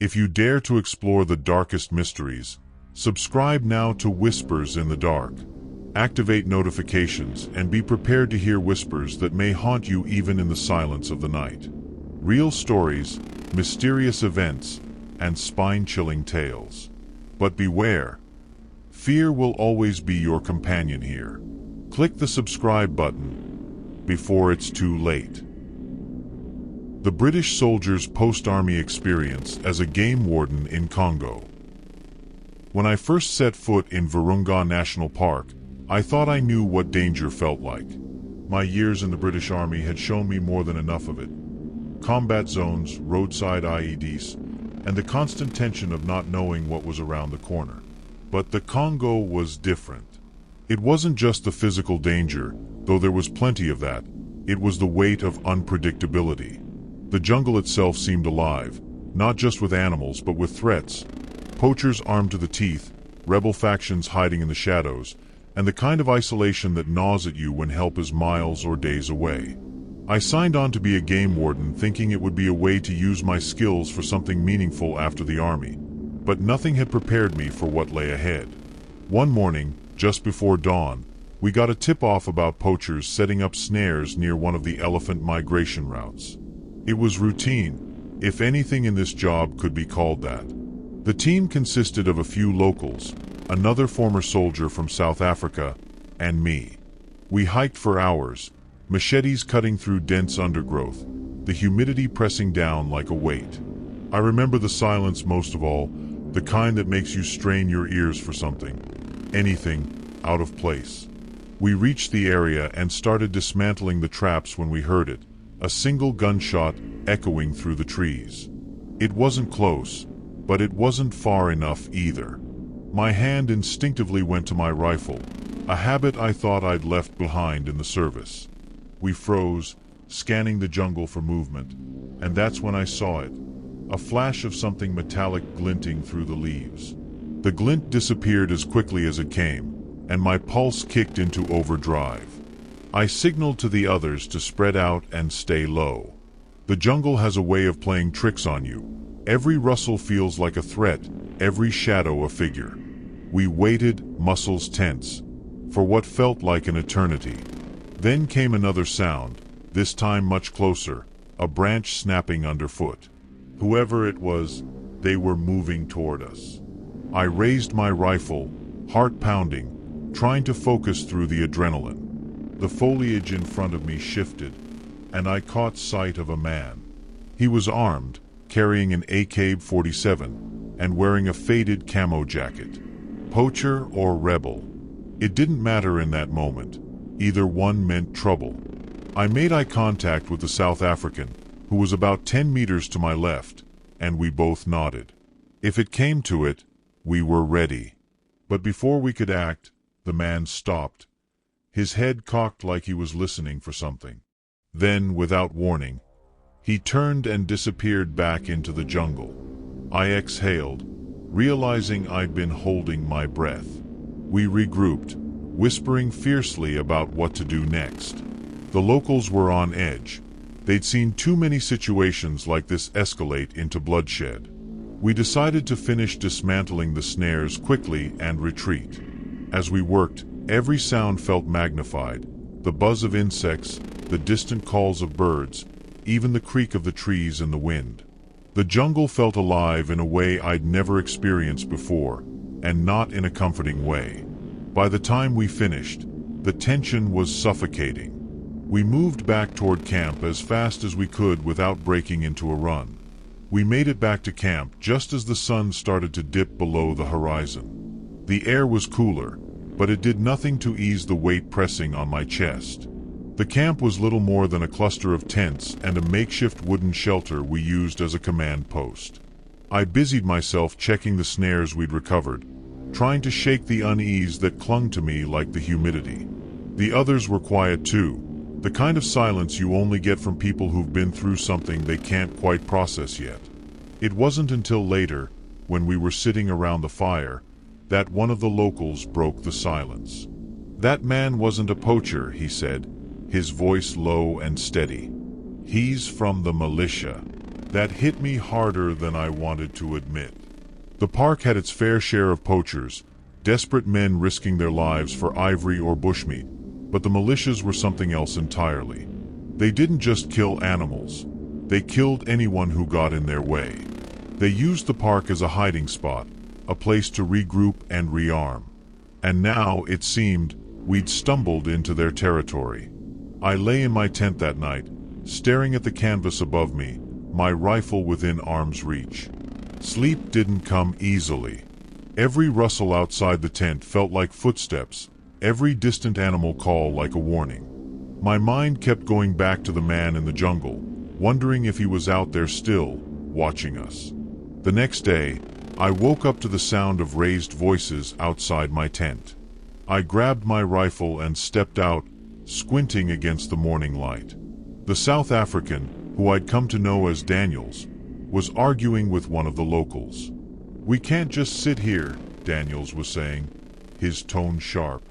If you dare to explore the darkest mysteries, subscribe now to Whispers in the Dark. Activate notifications and be prepared to hear whispers that may haunt you even in the silence of the night. Real stories, mysterious events, and spine-chilling tales. But beware, fear will always be your companion here. Click the subscribe button before it's too late. The British soldiers' post-army experience as a game warden in Congo. When I first set foot in Virunga National Park, I thought I knew what danger felt like. My years in the British Army had shown me more than enough of it. Combat zones, roadside IEDs, and the constant tension of not knowing what was around the corner. But the Congo was different. It wasn't just the physical danger, though there was plenty of that. It was the weight of unpredictability. The jungle itself seemed alive, not just with animals but with threats. Poachers armed to the teeth, rebel factions hiding in the shadows, and the kind of isolation that gnaws at you when help is miles or days away. I signed on to be a game warden thinking it would be a way to use my skills for something meaningful after the army. But nothing had prepared me for what lay ahead. One morning, just before dawn, we got a tip-off about poachers setting up snares near one of the elephant migration routes. It was routine, if anything in this job could be called that. The team consisted of a few locals, another former soldier from South Africa, and me. We hiked for hours, machetes cutting through dense undergrowth, the humidity pressing down like a weight. I remember the silence most of all, the kind that makes you strain your ears for something, anything, out of place. We reached the area and started dismantling the traps when we heard it, a single gunshot echoing through the trees. It wasn't close, but it wasn't far enough either. My hand instinctively went to my rifle, a habit I thought I'd left behind in the service. We froze, scanning the jungle for movement, and that's when I saw it, a flash of something metallic glinting through the leaves. The glint disappeared as quickly as it came, and my pulse kicked into overdrive. I signaled to the others to spread out and stay low. The jungle has a way of playing tricks on you. Every rustle feels like a threat, every shadow a figure. We waited, muscles tense, for what felt like an eternity. Then came another sound, this time much closer, a branch snapping underfoot. Whoever it was, they were moving toward us. I raised my rifle, heart pounding, trying to focus through the adrenaline. The foliage in front of me shifted, and I caught sight of a man. He was armed, carrying an AK-47, and wearing a faded camo jacket. Poacher or rebel? It didn't matter in that moment. Either one meant trouble. I made eye contact with the South African, who was about 10 meters to my left, and we both nodded. If it came to it, we were ready. But before we could act, the man stopped, his head cocked like he was listening for something. Then, without warning, he turned and disappeared back into the jungle. I exhaled, realizing I'd been holding my breath. We regrouped, whispering fiercely about what to do next. The locals were on edge. They'd seen too many situations like this escalate into bloodshed. We decided to finish dismantling the snares quickly and retreat. As we worked, every sound felt magnified, the buzz of insects, the distant calls of birds, even the creak of the trees in the wind. The jungle felt alive in a way I'd never experienced before, and not in a comforting way. By the time we finished, the tension was suffocating. We moved back toward camp as fast as we could without breaking into a run. We made it back to camp just as the sun started to dip below the horizon. The air was cooler, but it did nothing to ease the weight pressing on my chest. The camp was little more than a cluster of tents and a makeshift wooden shelter we used as a command post. I busied myself checking the snares we'd recovered, trying to shake the unease that clung to me like the humidity. The others were quiet too, the kind of silence you only get from people who've been through something they can't quite process yet. It wasn't until later, when we were sitting around the fire, that one of the locals broke the silence. "That man wasn't a poacher," he said, his voice low and steady. "He's from the militia." That hit me harder than I wanted to admit. The park had its fair share of poachers, desperate men risking their lives for ivory or bushmeat, but the militias were something else entirely. They didn't just kill animals. They killed anyone who got in their way. They used the park as a hiding spot, a place to regroup and rearm. And now, it seemed, we'd stumbled into their territory. I lay in my tent that night, staring at the canvas above me, my rifle within arm's reach. Sleep didn't come easily. Every rustle outside the tent felt like footsteps, every distant animal call like a warning. My mind kept going back to the man in the jungle, wondering if he was out there still, watching us. The next day, I woke up to the sound of raised voices outside my tent. I grabbed my rifle and stepped out, squinting against the morning light. The South African, who I'd come to know as Daniels, was arguing with one of the locals. "We can't just sit here," Daniels was saying, his tone sharp.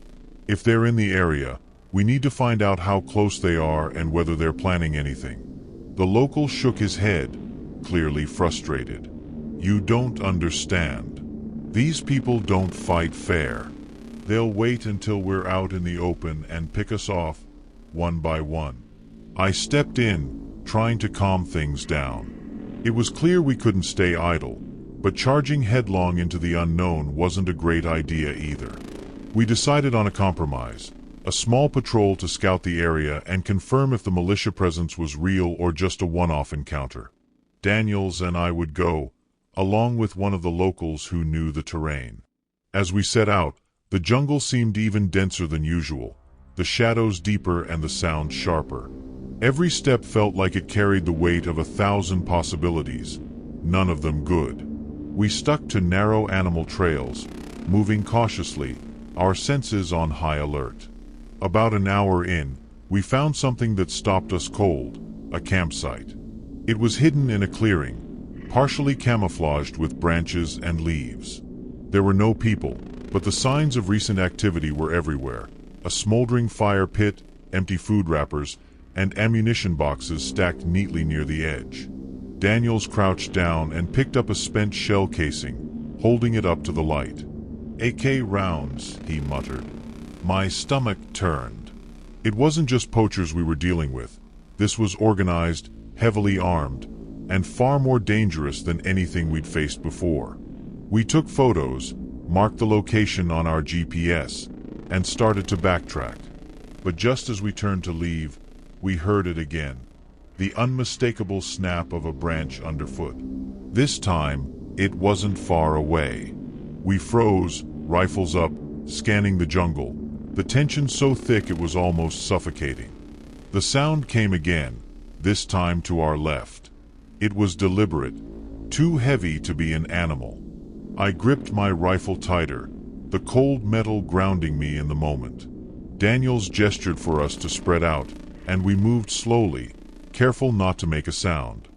"If they're in the area, we need to find out how close they are and whether they're planning anything." The local shook his head, clearly frustrated. "You don't understand. These people don't fight fair. They'll wait until we're out in the open and pick us off, one by one." I stepped in, trying to calm things down. It was clear we couldn't stay idle, but charging headlong into the unknown wasn't a great idea either. We decided on a compromise, a small patrol to scout the area and confirm if the militia presence was real or just a one-off encounter. Daniels and I would go, along with one of the locals who knew the terrain. As we set out, the jungle seemed even denser than usual, the shadows deeper and the sound sharper. Every step felt like it carried the weight of 1,000 possibilities, none of them good. We stuck to narrow animal trails, moving cautiously, our senses on high alert. About an hour in, we found something that stopped us cold, a campsite. It was hidden in a clearing, partially camouflaged with branches and leaves. There were no people, but the signs of recent activity were everywhere. A smoldering fire pit, empty food wrappers, and ammunition boxes stacked neatly near the edge. Daniels crouched down and picked up a spent shell casing, holding it up to the light. "AK rounds," he muttered. My stomach turned. It wasn't just poachers we were dealing with. This was organized, heavily armed, and far more dangerous than anything we'd faced before. We took photos, marked the location on our GPS, and started to backtrack. But just as we turned to leave, we heard it again. The unmistakable snap of a branch underfoot. This time, it wasn't far away. We froze, rifles up, scanning the jungle, the tension so thick it was almost suffocating. The sound came again, this time to our left. It was deliberate, too heavy to be an animal. I gripped my rifle tighter, the cold metal grounding me in the moment. Daniels gestured for us to spread out, and we moved slowly, careful not to make a sound.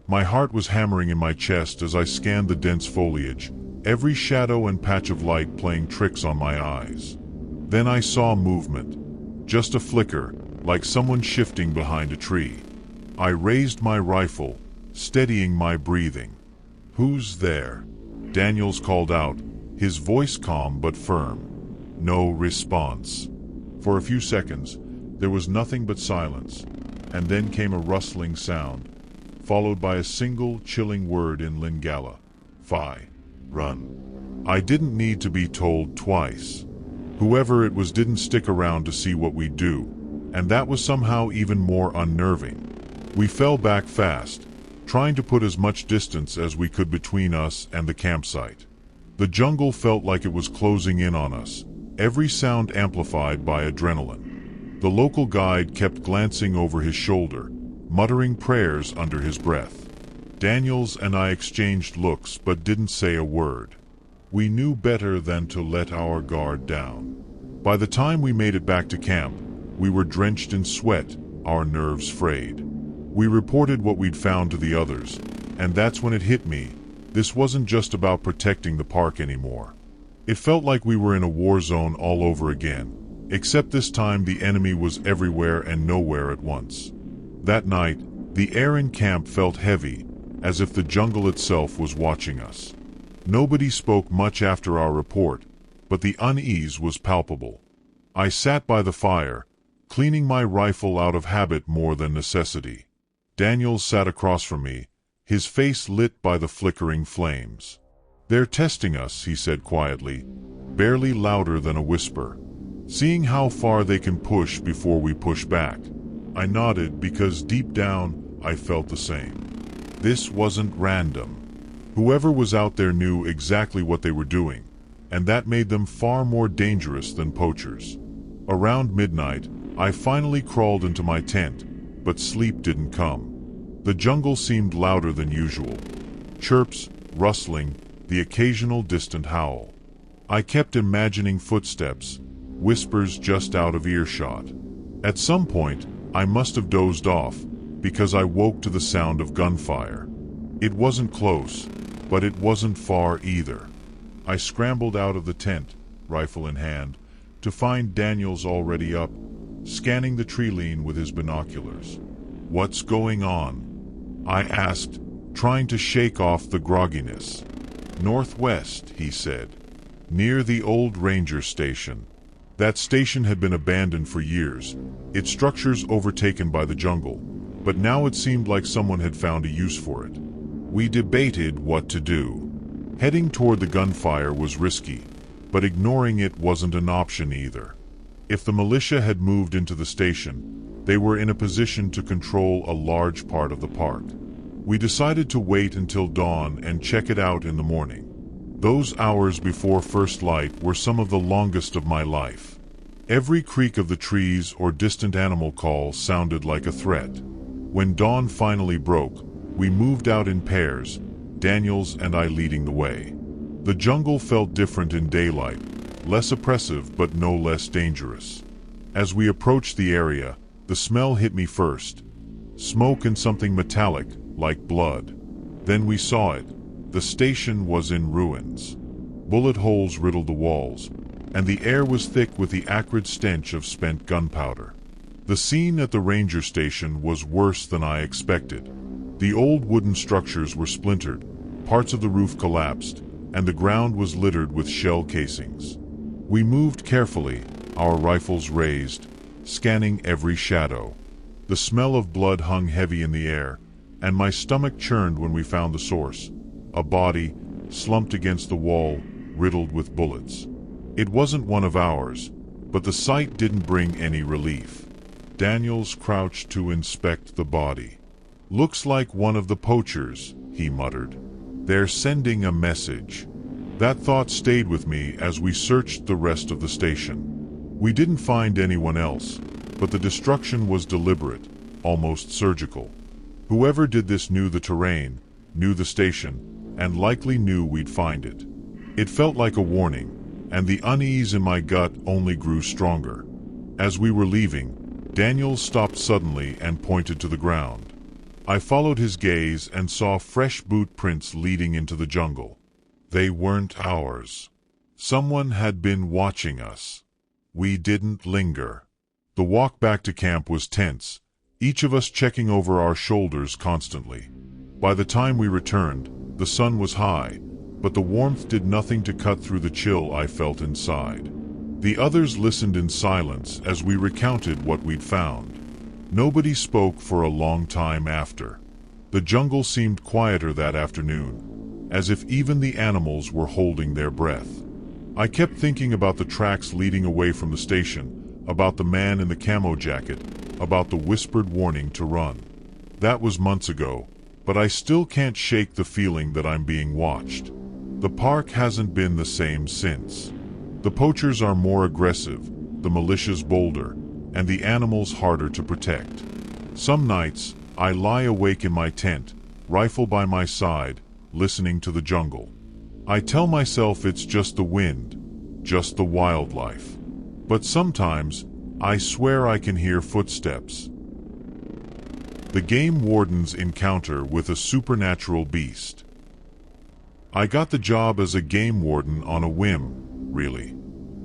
My heart was hammering in my chest as I scanned the dense foliage, every shadow and patch of light playing tricks on my eyes. Then I saw movement, just a flicker, like someone shifting behind a tree. I raised my rifle, steadying my breathing. "Who's there?" Daniels called out, his voice calm but firm. No response. For a few seconds, there was nothing but silence, and then came a rustling sound, followed by a single chilling word in Lingala. "Fi. Run." I didn't need to be told twice. Whoever it was didn't stick around to see what we'd do, and that was somehow even more unnerving. We fell back fast, trying to put as much distance as we could between us and the campsite. The jungle felt like it was closing in on us, every sound amplified by adrenaline. The local guide kept glancing over his shoulder, muttering prayers under his breath. Daniels and I exchanged looks but didn't say a word. We knew better than to let our guard down. By the time we made it back to camp, we were drenched in sweat, our nerves frayed. We reported what we'd found to the others, and that's when it hit me. This wasn't just about protecting the park anymore. It felt like we were in a war zone all over again, except this time the enemy was everywhere and nowhere at once. That night, the air in camp felt heavy, as if the jungle itself was watching us. Nobody spoke much after our report, but the unease was palpable. I sat by the fire, cleaning my rifle out of habit more than necessity. Daniel sat across from me, his face lit by the flickering flames. "They're testing us," he said quietly, barely louder than a whisper. "Seeing how far they can push before we push back." I nodded because deep down I felt the same. This wasn't random. Whoever was out there knew exactly what they were doing, and that made them far more dangerous than poachers. Around midnight, I finally crawled into my tent, but sleep didn't come. The jungle seemed louder than usual. Chirps, rustling, the occasional distant howl. I kept imagining footsteps, whispers just out of earshot. At some point, I must have dozed off, because I woke to the sound of gunfire. It wasn't close, but it wasn't far either. I scrambled out of the tent, rifle in hand, to find Daniel's already up, scanning the tree line with his binoculars. "What's going on?" I asked, trying to shake off the grogginess. "Northwest," he said, "near the old ranger station." That station had been abandoned for years, its structures overtaken by the jungle, but now it seemed like someone had found a use for it. We debated what to do. Heading toward the gunfire was risky, but ignoring it wasn't an option either. If the militia had moved into the station, they were in a position to control a large part of the park. We decided to wait until dawn and check it out in the morning. Those hours before first light were some of the longest of my life. Every creak of the trees or distant animal call sounded like a threat. When dawn finally broke, we moved out in pairs, Daniels and I leading the way. The jungle felt different in daylight, less oppressive but no less dangerous. As we approached the area, the smell hit me first. Smoke and something metallic, like blood. Then we saw it. The station was in ruins. Bullet holes riddled the walls, and the air was thick with the acrid stench of spent gunpowder. The scene at the ranger station was worse than I expected. The old wooden structures were splintered, parts of the roof collapsed, and the ground was littered with shell casings. We moved carefully, our rifles raised, scanning every shadow. The smell of blood hung heavy in the air, and my stomach churned when we found the source. A body, slumped against the wall, riddled with bullets. It wasn't one of ours, but the sight didn't bring any relief. Daniels crouched to inspect the body. "Looks like one of the poachers," he muttered. "They're sending a message." That thought stayed with me as we searched the rest of the station. We didn't find anyone else, but the destruction was deliberate, almost surgical. Whoever did this knew the terrain, knew the station, and likely knew we'd find it. It felt like a warning, and the unease in my gut only grew stronger. As we were leaving, Daniels stopped suddenly and pointed to the ground. I followed his gaze and saw fresh boot prints leading into the jungle. They weren't ours. Someone had been watching us. We didn't linger. The walk back to camp was tense, each of us checking over our shoulders constantly. By the time we returned, the sun was high, but the warmth did nothing to cut through the chill I felt inside. The others listened in silence as we recounted what we'd found. Nobody spoke for a long time after. The jungle seemed quieter that afternoon, as if even the animals were holding their breath. I kept thinking about the tracks leading away from the station, about the man in the camo jacket, about the whispered warning to run. That was months ago, but I still can't shake the feeling that I'm being watched. The park hasn't been the same since. The poachers are more aggressive, the militia's bolder, and the animals harder to protect. Some nights, I lie awake in my tent, rifle by my side, listening to the jungle. I tell myself it's just the wind, just the wildlife. But sometimes, I swear I can hear footsteps. The game warden's encounter with a supernatural beast. I got the job as a game warden on a whim, really.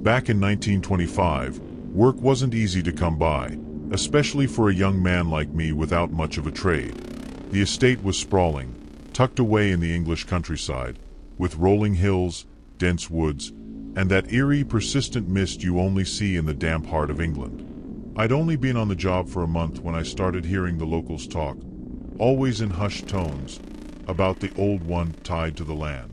Back in 1925, work wasn't easy to come by, especially for a young man like me without much of a trade. The estate was sprawling, tucked away in the English countryside, with rolling hills, dense woods, and that eerie, persistent mist you only see in the damp heart of England. I'd only been on the job for a month when I started hearing the locals talk, always in hushed tones, about the old one tied to the land.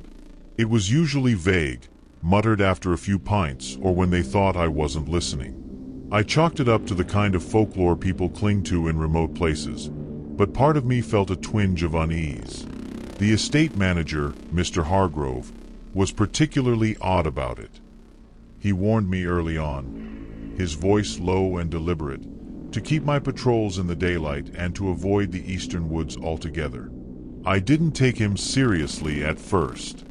It was usually vague, muttered after a few pints or when they thought I wasn't listening. I chalked it up to the kind of folklore people cling to in remote places, but part of me felt a twinge of unease. The estate manager, Mr. Hargrove, was particularly odd about it. He warned me early on, his voice low and deliberate, to keep my patrols in the daylight and to avoid the eastern woods altogether. I didn't take him seriously at first.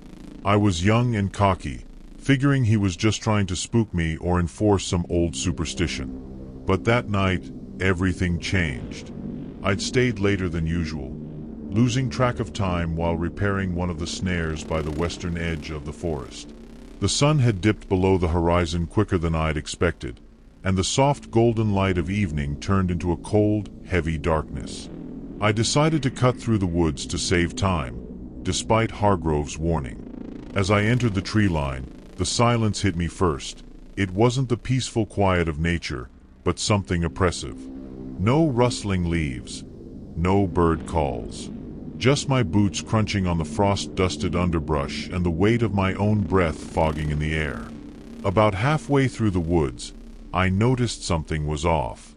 I was young and cocky, figuring he was just trying to spook me or enforce some old superstition. But that night, everything changed. I'd stayed later than usual, losing track of time while repairing one of the snares by the western edge of the forest. The sun had dipped below the horizon quicker than I'd expected, and the soft golden light of evening turned into a cold, heavy darkness. I decided to cut through the woods to save time, despite Hargrove's warning. As I entered the tree line, the silence hit me first. It wasn't the peaceful quiet of nature, but something oppressive. No rustling leaves, no bird calls. Just my boots crunching on the frost-dusted underbrush and the weight of my own breath fogging in the air. About halfway through the woods, I noticed something was off.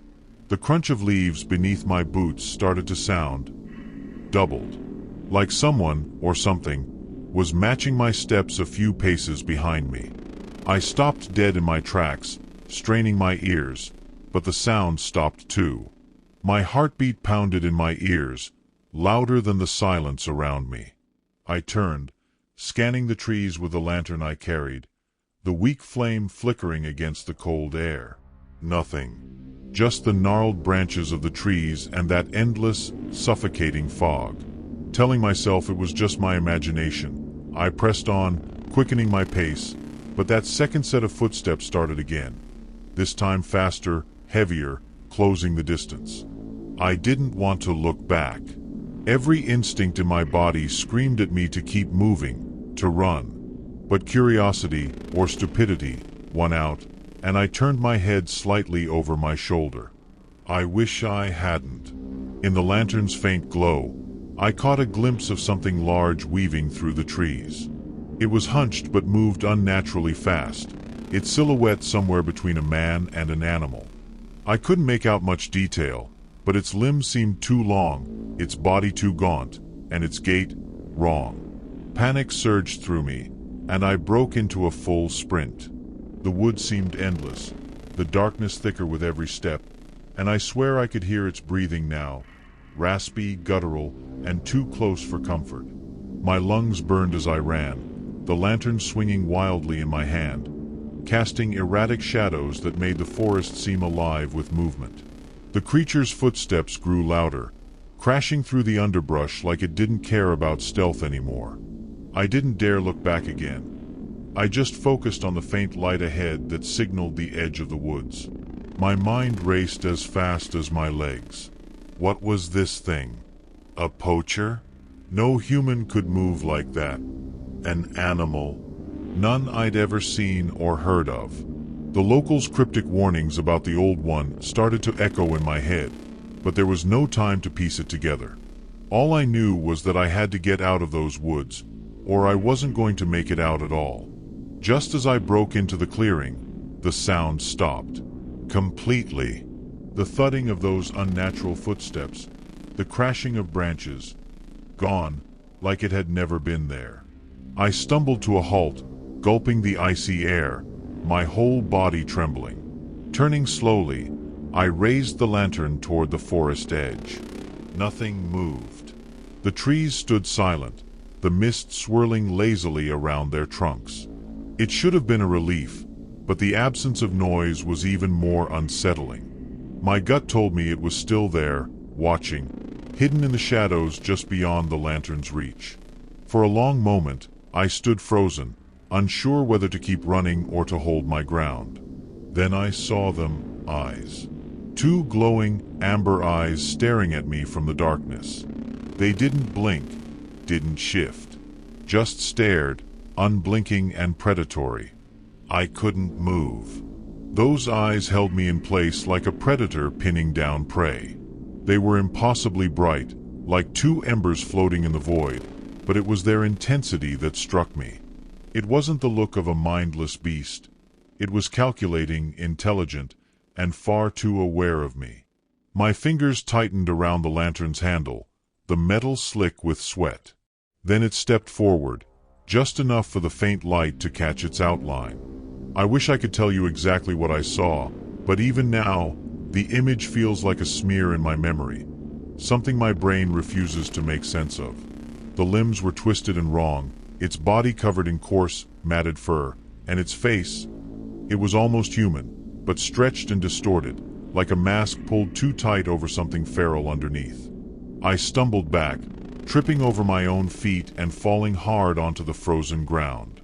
The crunch of leaves beneath my boots started to sound doubled, like someone, or something, was matching my steps a few paces behind me. I stopped dead in my tracks, straining my ears, but the sound stopped too. My heartbeat pounded in my ears, louder than the silence around me. I turned, scanning the trees with the lantern I carried, the weak flame flickering against the cold air. Nothing. Just the gnarled branches of the trees and that endless, suffocating fog. Telling myself it was just my imagination, I pressed on, quickening my pace, but that second set of footsteps started again. This time faster, heavier, closing the distance. I didn't want to look back. Every instinct in my body screamed at me to keep moving, to run. But curiosity, or stupidity, won out, and I turned my head slightly over my shoulder. I wish I hadn't. In the lantern's faint glow, I caught a glimpse of something large weaving through the trees. It was hunched but moved unnaturally fast, its silhouette somewhere between a man and an animal. I couldn't make out much detail, but its limbs seemed too long, its body too gaunt, and its gait wrong. Panic surged through me, and I broke into a full sprint. The woods seemed endless, the darkness thicker with every step, and I swear I could hear its breathing now, raspy, guttural, and too close for comfort. My lungs burned as I ran, the lantern swinging wildly in my hand, casting erratic shadows that made the forest seem alive with movement. The creature's footsteps grew louder, crashing through the underbrush like it didn't care about stealth anymore. I didn't dare look back again. I just focused on the faint light ahead that signaled the edge of the woods. My mind raced as fast as my legs. What was this thing? A poacher? No human could move like that. An animal? None I'd ever seen or heard of. The locals' cryptic warnings about the old one started to echo in my head, but there was no time to piece it together. All I knew was that I had to get out of those woods, or I wasn't going to make it out at all. Just as I broke into the clearing, the sound stopped. Completely. The thudding of those unnatural footsteps, the crashing of branches, gone, like it had never been there. I stumbled to a halt, gulping the icy air, my whole body trembling. Turning slowly, I raised the lantern toward the forest edge. Nothing moved. The trees stood silent, the mist swirling lazily around their trunks. It should have been a relief, but the absence of noise was even more unsettling. My gut told me it was still there, watching, hidden in the shadows just beyond the lantern's reach. For a long moment, I stood frozen, unsure whether to keep running or to hold my ground. Then I saw them, eyes. Two glowing, amber eyes staring at me from the darkness. They didn't blink, didn't shift. Just stared, unblinking and predatory. I couldn't move. Those eyes held me in place like a predator pinning down prey. They were impossibly bright, like two embers floating in the void, but it was their intensity that struck me. It wasn't the look of a mindless beast. It was calculating, intelligent, and far too aware of me. My fingers tightened around the lantern's handle, the metal slick with sweat. Then it stepped forward, just enough for the faint light to catch its outline. I wish I could tell you exactly what I saw, but even now, the image feels like a smear in my memory, something my brain refuses to make sense of. The limbs were twisted and wrong, its body covered in coarse, matted fur, and its face, it was almost human, but stretched and distorted, like a mask pulled too tight over something feral underneath. I stumbled back, tripping over my own feet and falling hard onto the frozen ground.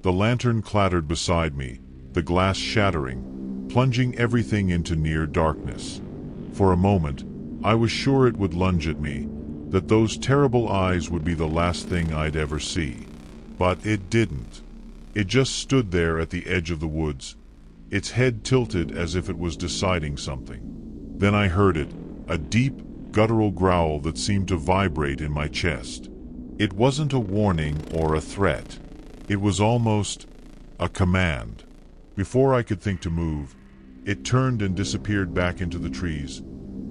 The lantern clattered beside me, the glass shattering, plunging everything into near darkness. For a moment, I was sure it would lunge at me, that those terrible eyes would be the last thing I'd ever see. But it didn't. It just stood there at the edge of the woods, its head tilted as if it was deciding something. Then I heard it, a deep, guttural growl that seemed to vibrate in my chest. It wasn't a warning or a threat. It was almost a command. Before I could think to move, it turned and disappeared back into the trees,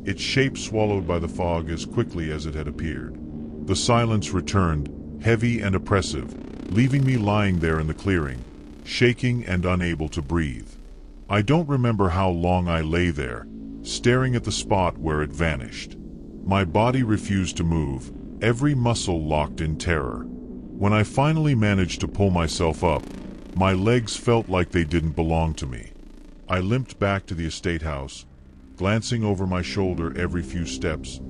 its shape swallowed by the fog as quickly as it had appeared. The silence returned, heavy and oppressive, leaving me lying there in the clearing, shaking and unable to breathe. I don't remember how long I lay there, staring at the spot where it vanished. My body refused to move, every muscle locked in terror. When I finally managed to pull myself up, my legs felt like they didn't belong to me. I limped back to the estate house, glancing over my shoulder every few steps,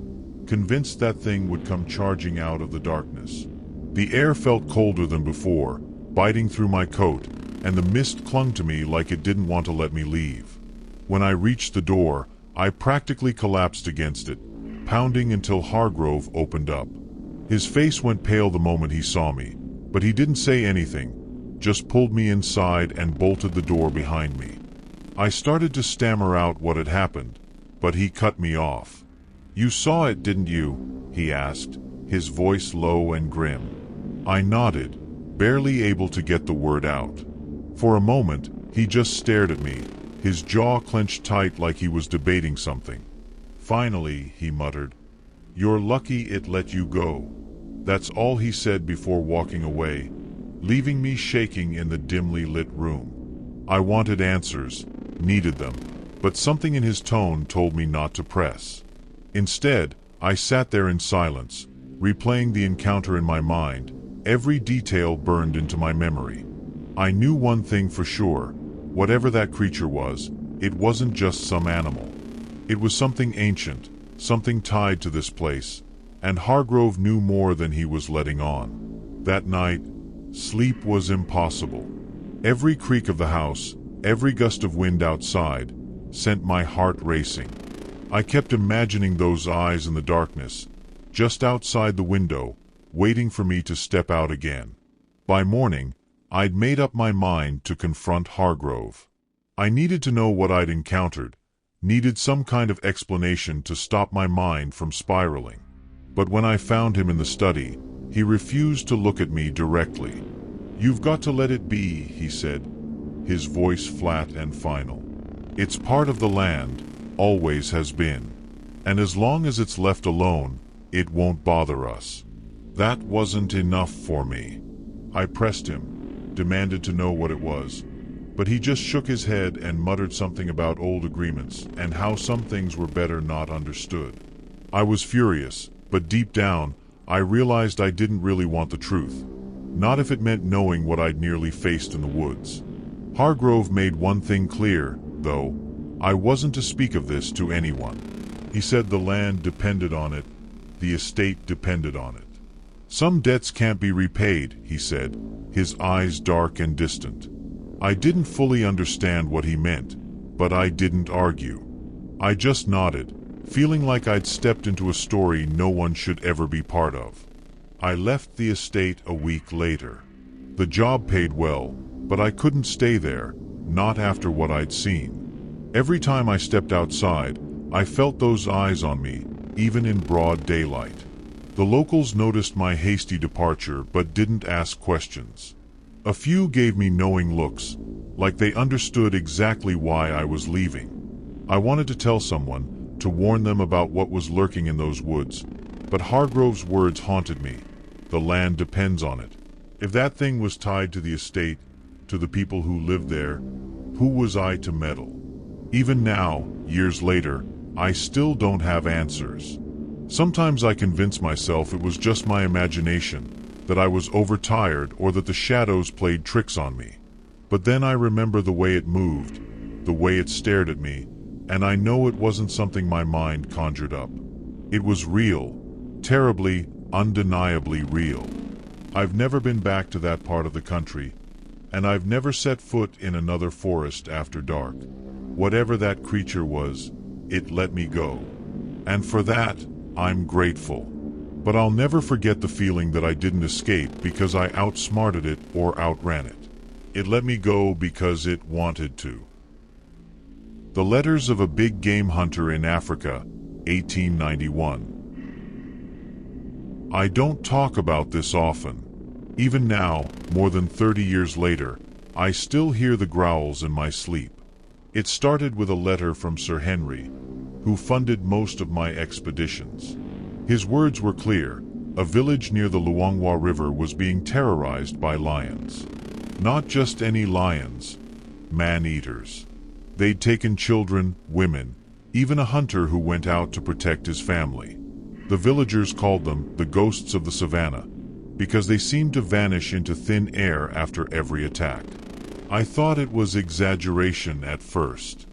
convinced that thing would come charging out of the darkness. The air felt colder than before, biting through my coat, and the mist clung to me like it didn't want to let me leave. When I reached the door, I practically collapsed against it, pounding until Hargrove opened up. His face went pale the moment he saw me, but he didn't say anything, just pulled me inside and bolted the door behind me. I started to stammer out what had happened, but he cut me off. "You saw it, didn't you?" he asked, his voice low and grim. I nodded, barely able to get the word out. For a moment, he just stared at me, his jaw clenched tight like he was debating something. Finally, he muttered, "You're lucky it let you go." That's all he said before walking away, leaving me shaking in the dimly lit room. I wanted answers, needed them, but something in his tone told me not to press. Instead, I sat there in silence, replaying the encounter in my mind, every detail burned into my memory. I knew one thing for sure, whatever that creature was, it wasn't just some animal. It was something ancient, something tied to this place, and Hargrove knew more than he was letting on. That night, sleep was impossible. Every creak of the house, every gust of wind outside, sent my heart racing. I kept imagining those eyes in the darkness, just outside the window, waiting for me to step out again. By morning, I'd made up my mind to confront Hargrove. I needed to know what I'd encountered, needed some kind of explanation to stop my mind from spiraling. But when I found him in the study, he refused to look at me directly. "You've got to let it be," he said, his voice flat and final. "It's part of the land, always has been. And as long as it's left alone, it won't bother us." That wasn't enough for me. I pressed him, demanded to know what it was, but he just shook his head and muttered something about old agreements and how some things were better not understood. I was furious, but deep down, I realized I didn't really want the truth. Not if it meant knowing what I'd nearly faced in the woods. Hargrove made one thing clear, though. I wasn't to speak of this to anyone. He said the land depended on it, the estate depended on it. "Some debts can't be repaid," he said, his eyes dark and distant. I didn't fully understand what he meant, but I didn't argue. I just nodded, feeling like I'd stepped into a story no one should ever be part of. I left the estate a week later. The job paid well, but I couldn't stay there, not after what I'd seen. Every time I stepped outside, I felt those eyes on me, even in broad daylight. The locals noticed my hasty departure but didn't ask questions. A few gave me knowing looks, like they understood exactly why I was leaving. I wanted to tell someone, to warn them about what was lurking in those woods, but Hargrove's words haunted me. The land depends on it. If that thing was tied to the estate, to the people who lived there, who was I to meddle? Even now, years later, I still don't have answers. Sometimes I convince myself it was just my imagination, that I was overtired or that the shadows played tricks on me. But then I remember the way it moved, the way it stared at me, and I know it wasn't something my mind conjured up. It was real, terribly, undeniably real. I've never been back to that part of the country, and I've never set foot in another forest after dark. Whatever that creature was, it let me go. And for that, I'm grateful. But I'll never forget the feeling that I didn't escape because I outsmarted it or outran it. It let me go because it wanted to. The Letters of a Big Game Hunter in Africa, 1891. I don't talk about this often. Even now, more than 30 years later, I still hear the growls in my sleep. It started with a letter from Sir Henry, who funded most of my expeditions. His words were clear. A village near the Luangwa River was being terrorized by lions. Not just any lions, man-eaters. They'd taken children, women, even a hunter who went out to protect his family. The villagers called them the ghosts of the savannah, because they seemed to vanish into thin air after every attack. I thought it was exaggeration at first,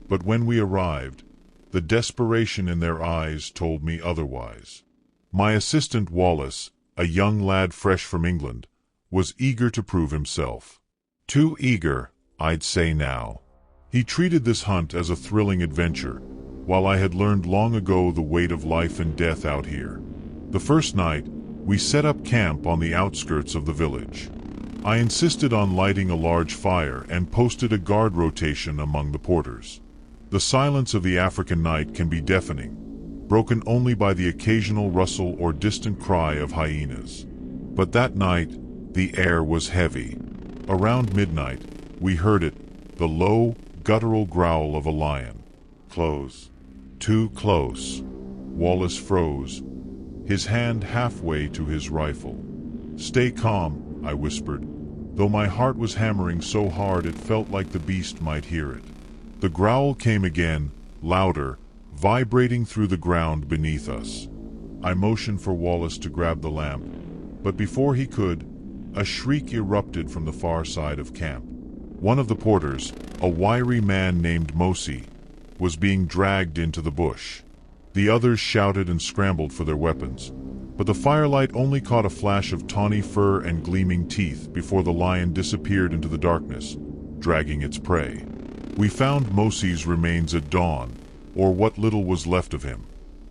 but when we arrived, the desperation in their eyes told me otherwise. My assistant Wallace, a young lad fresh from England, was eager to prove himself. Too eager, I'd say now. He treated this hunt as a thrilling adventure, while I had learned long ago the weight of life and death out here. The first night, we set up camp on the outskirts of the village. I insisted on lighting a large fire and posted a guard rotation among the porters. The silence of the African night can be deafening, broken only by the occasional rustle or distant cry of hyenas. But that night, the air was heavy. Around midnight, we heard it, the low, guttural growl of a lion. Close. Too close. Wallace froze, his hand halfway to his rifle. "Stay calm," I whispered, though my heart was hammering so hard it felt like the beast might hear it. The growl came again, louder, vibrating through the ground beneath us. I motioned for Wallace to grab the lamp, but before he could, a shriek erupted from the far side of camp. One of the porters, a wiry man named Mosi, was being dragged into the bush. The others shouted and scrambled for their weapons, but the firelight only caught a flash of tawny fur and gleaming teeth before the lion disappeared into the darkness, dragging its prey. We found Mosi's remains at dawn, or what little was left of him.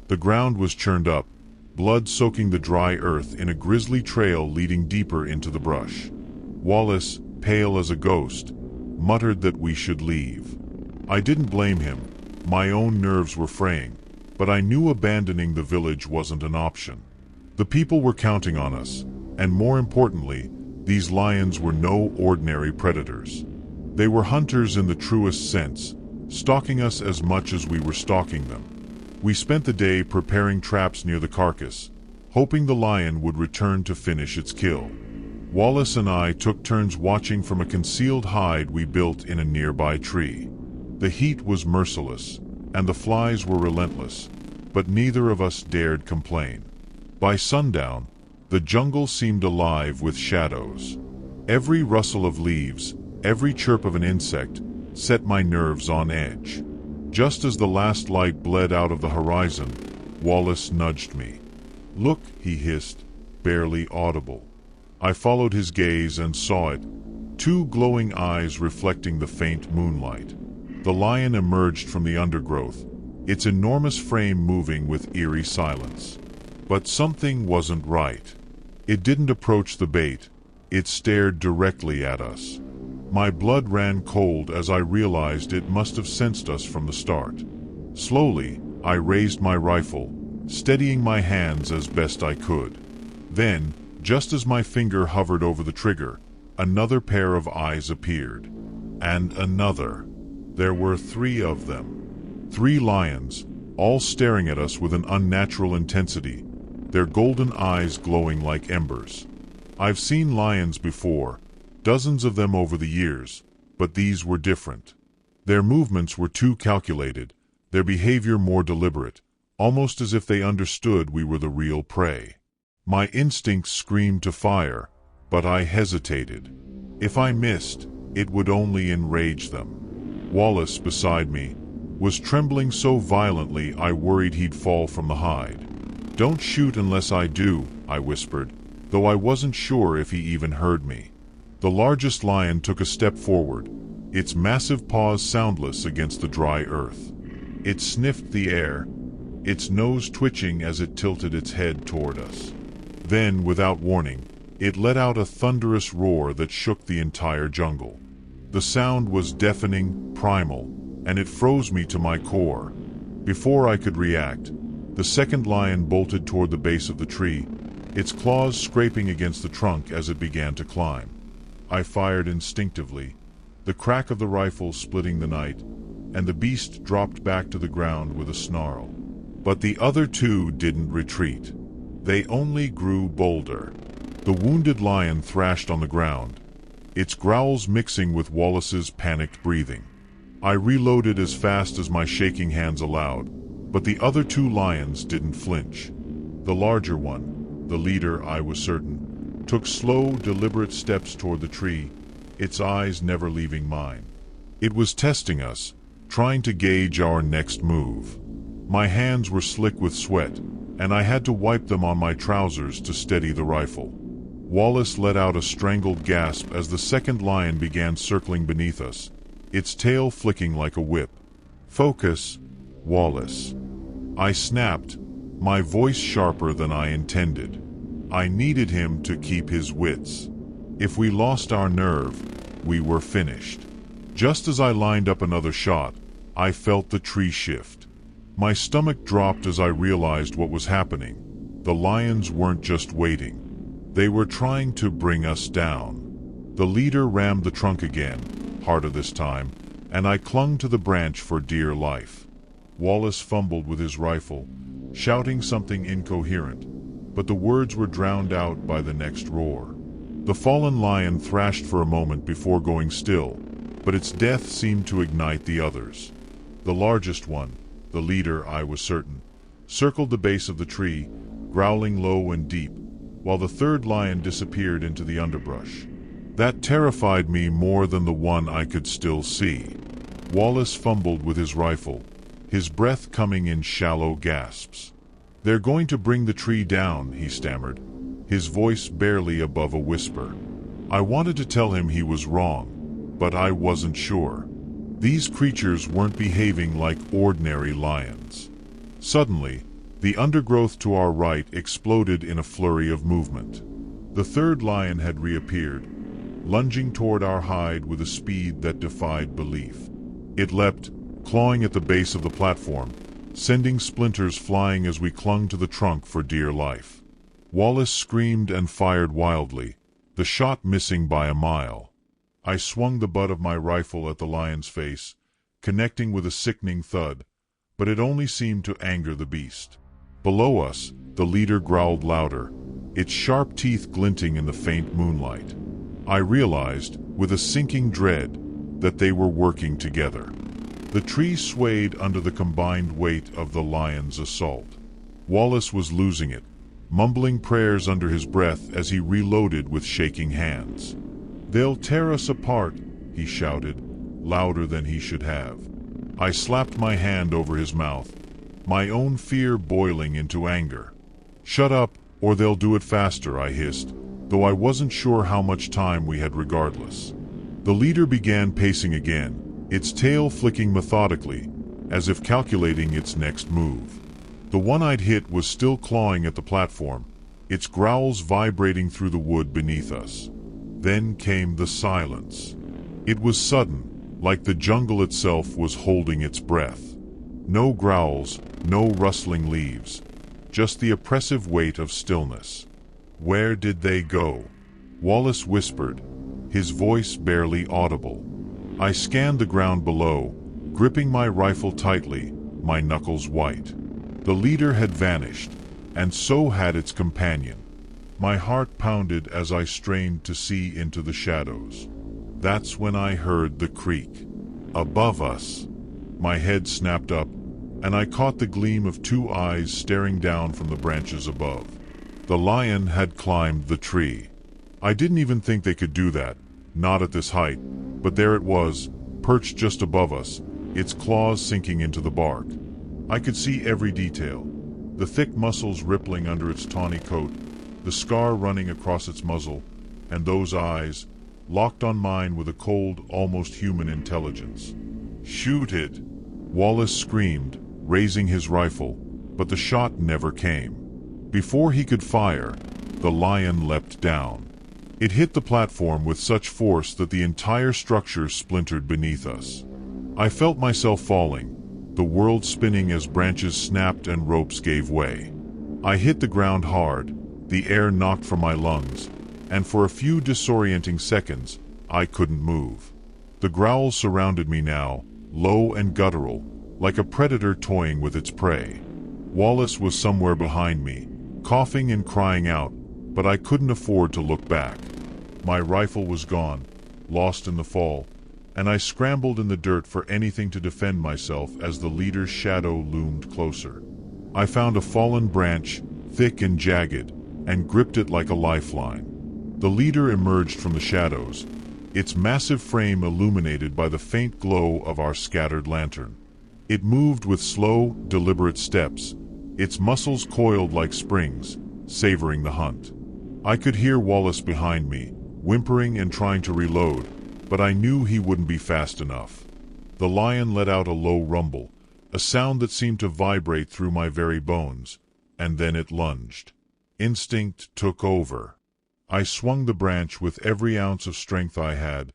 The ground was churned up, blood soaking the dry earth in a grisly trail leading deeper into the brush. Wallace, pale as a ghost, muttered that we should leave. I didn't blame him. My own nerves were fraying, but I knew abandoning the village wasn't an option. The people were counting on us, and more importantly, these lions were no ordinary predators. They were hunters in the truest sense, stalking us as much as we were stalking them. We spent the day preparing traps near the carcass, hoping the lion would return to finish its kill. Wallace and I took turns watching from a concealed hide we built in a nearby tree. The heat was merciless, and the flies were relentless, but neither of us dared complain. By sundown, the jungle seemed alive with shadows. Every rustle of leaves, every chirp of an insect, set my nerves on edge. Just as the last light bled out of the horizon, Wallace nudged me. "Look," he hissed, barely audible. I followed his gaze and saw it, two glowing eyes reflecting the faint moonlight. The lion emerged from the undergrowth, its enormous frame moving with eerie silence. But something wasn't right. It didn't approach the bait. It stared directly at us. My blood ran cold as I realized it must have sensed us from the start. Slowly, I raised my rifle, steadying my hands as best I could. Then, just as my finger hovered over the trigger, another pair of eyes appeared. And another. There were 3 of them. 3 lions, all staring at us with an unnatural intensity, their golden eyes glowing like embers. I've seen lions before, dozens of them over the years, but these were different. Their movements were too calculated, their behavior more deliberate, almost as if they understood we were the real prey. My instincts screamed to fire, but I hesitated. If I missed, it would only enrage them. Wallace, beside me, was trembling so violently I worried he'd fall from the hide. "Don't shoot unless I do," I whispered, though I wasn't sure if he even heard me. The largest lion took a step forward, its massive paws soundless against the dry earth. It sniffed the air, its nose twitching as it tilted its head toward us. Then, without warning, it let out a thunderous roar that shook the entire jungle. The sound was deafening, primal, and it froze me to my core. Before I could react, the second lion bolted toward the base of the tree, its claws scraping against the trunk as it began to climb. I fired instinctively, the crack of the rifle splitting the night, and the beast dropped back to the ground with a snarl. But the other 2 didn't retreat. They only grew bolder. The wounded lion thrashed on the ground, its growls mixing with Wallace's panicked breathing. I reloaded as fast as my shaking hands allowed, but the other 2 lions didn't flinch. The larger one, the leader I was certain, took slow, deliberate steps toward the tree, its eyes never leaving mine. It was testing us, trying to gauge our next move. My hands were slick with sweat, and I had to wipe them on my trousers to steady the rifle. Wallace let out a strangled gasp as the second lion began circling beneath us, its tail flicking like a whip. "Focus, Wallace." I snapped, my voice sharper than I intended. I needed him to keep his wits. If we lost our nerve, we were finished. Just as I lined up another shot, I felt the tree shift. My stomach dropped as I realized what was happening. The lions weren't just waiting. They were trying to bring us down. The leader rammed the trunk again, harder this time, and I clung to the branch for dear life. Wallace fumbled with his rifle, shouting something incoherent, but the words were drowned out by the next roar. The fallen lion thrashed for a moment before going still, but its death seemed to ignite the others. The largest one, the leader I was certain, circled the base of the tree, growling low and deep, while the third lion disappeared into the underbrush. That terrified me more than the one I could still see. Wallace fumbled with his rifle, his breath coming in shallow gasps. "They're going to bring the tree down," he stammered, his voice barely above a whisper. I wanted to tell him he was wrong, but I wasn't sure. These creatures weren't behaving like ordinary lions. Suddenly, the undergrowth to our right exploded in a flurry of movement. The third lion had reappeared, lunging toward our hide with a speed that defied belief. It leapt, clawing at the base of the platform, sending splinters flying as we clung to the trunk for dear life. Wallace screamed and fired wildly, the shot missing by a mile. I swung the butt of my rifle at the lion's face, connecting with a sickening thud, but it only seemed to anger the beast. Below us, the leader growled louder, its sharp teeth glinting in the faint moonlight. I realized, with a sinking dread, that they were working together. The tree swayed under the combined weight of the lion's assault. Wallace was losing it, mumbling prayers under his breath as he reloaded with shaking hands. "They'll tear us apart," he shouted, louder than he should have. I slapped my hand over his mouth, my own fear boiling into anger. "Shut up, or they'll do it faster," I hissed, though I wasn't sure how much time we had regardless. The leader began pacing again, its tail flicking methodically, as if calculating its next move. The one I'd hit was still clawing at the platform, its growls vibrating through the wood beneath us. Then came the silence. It was sudden, like the jungle itself was holding its breath. No growls, no rustling leaves, just the oppressive weight of stillness. "Where did they go?" Wallace whispered, his voice barely audible. I scanned the ground below, gripping my rifle tightly, my knuckles white. The leader had vanished, and so had its companion. My heart pounded as I strained to see into the shadows. That's when I heard the creak. Above us. My head snapped up, and I caught the gleam of two eyes staring down from the branches above. The lion had climbed the tree. I didn't even think they could do that, not at this height, but there it was, perched just above us, its claws sinking into the bark. I could see every detail. The thick muscles rippling under its tawny coat, the scar running across its muzzle, and those eyes, locked on mine with a cold, almost human intelligence. "Shoot it!" Wallace screamed, raising his rifle, but the shot never came. Before he could fire, the lion leapt down. It hit the platform with such force that the entire structure splintered beneath us. I felt myself falling, the world spinning as branches snapped and ropes gave way. I hit the ground hard, the air knocked from my lungs, and for a few disorienting seconds, I couldn't move. The growls surrounded me now, low and guttural, like a predator toying with its prey. Wallace was somewhere behind me, coughing and crying out, but I couldn't afford to look back. My rifle was gone, lost in the fall, and I scrambled in the dirt for anything to defend myself as the leader's shadow loomed closer. I found a fallen branch, thick and jagged, and gripped it like a lifeline. The leader emerged from the shadows, its massive frame illuminated by the faint glow of our scattered lantern. It moved with slow, deliberate steps, its muscles coiled like springs, savoring the hunt. I could hear Wallace behind me, whimpering and trying to reload, but I knew he wouldn't be fast enough. The lion let out a low rumble, a sound that seemed to vibrate through my very bones, and then it lunged. Instinct took over. I swung the branch with every ounce of strength I had,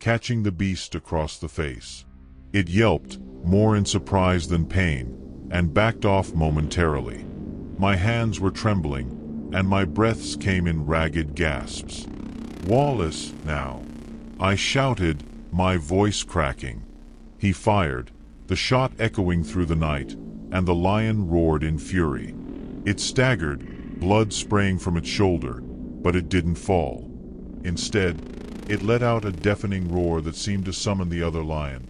catching the beast across the face. It yelped, more in surprise than pain, and backed off momentarily. My hands were trembling, and my breaths came in ragged gasps. "Wallace, now!" I shouted, my voice cracking. He fired, the shot echoing through the night, and the lion roared in fury. It staggered, blood spraying from its shoulder, but it didn't fall. Instead, it let out a deafening roar that seemed to summon the other lion,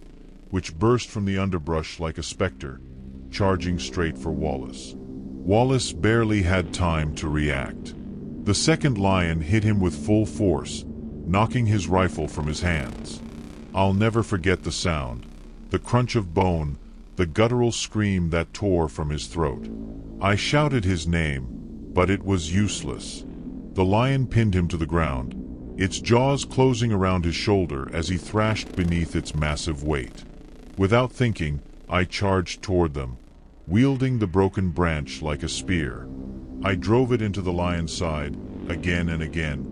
which burst from the underbrush like a specter, charging straight for Wallace. Wallace barely had time to react. The second lion hit him with full force, knocking his rifle from his hands. I'll never forget the sound, the crunch of bone, the guttural scream that tore from his throat. I shouted his name, but it was useless. The lion pinned him to the ground, its jaws closing around his shoulder as he thrashed beneath its massive weight. Without thinking, I charged toward them, wielding the broken branch like a spear. I drove it into the lion's side, again and again,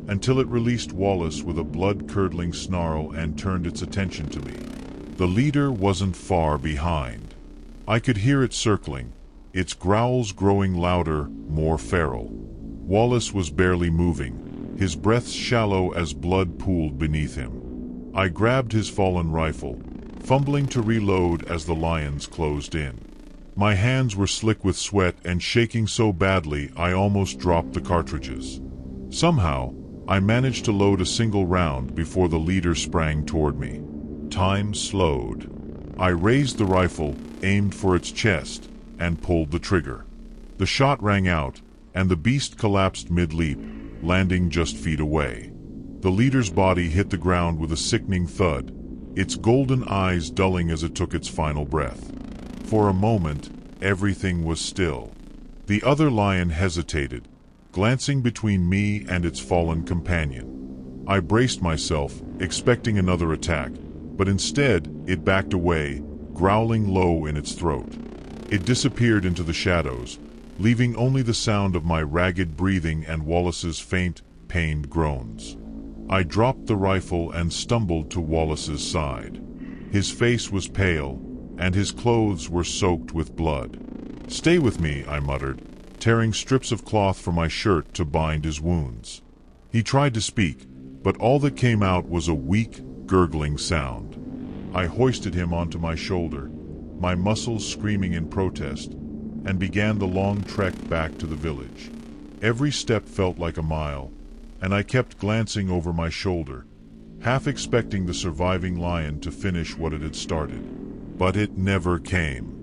until it released Wallace with a blood-curdling snarl and turned its attention to me. The leader wasn't far behind. I could hear it circling, its growls growing louder, more feral. Wallace was barely moving, his breath shallow as blood pooled beneath him. I grabbed his fallen rifle, fumbling to reload as the lions closed in. My hands were slick with sweat and shaking so badly I almost dropped the cartridges. Somehow, I managed to load a single round before the leader sprang toward me. Time slowed. I raised the rifle, aimed for its chest, and pulled the trigger. The shot rang out, and the beast collapsed mid-leap, landing just feet away. The leader's body hit the ground with a sickening thud, its golden eyes dulling as it took its final breath. For a moment, everything was still. The other lion hesitated, glancing between me and its fallen companion. I braced myself, expecting another attack, but instead, it backed away, growling low in its throat. It disappeared into the shadows, leaving only the sound of my ragged breathing and Wallace's faint, pained groans. I dropped the rifle and stumbled to Wallace's side. His face was pale, and his clothes were soaked with blood. "Stay with me," I muttered, tearing strips of cloth from my shirt to bind his wounds. He tried to speak, but all that came out was a weak, gurgling sound. I hoisted him onto my shoulder, my muscles screaming in protest, and began the long trek back to the village. Every step felt like a mile, and I kept glancing over my shoulder, half expecting the surviving lion to finish what it had started. But it never came.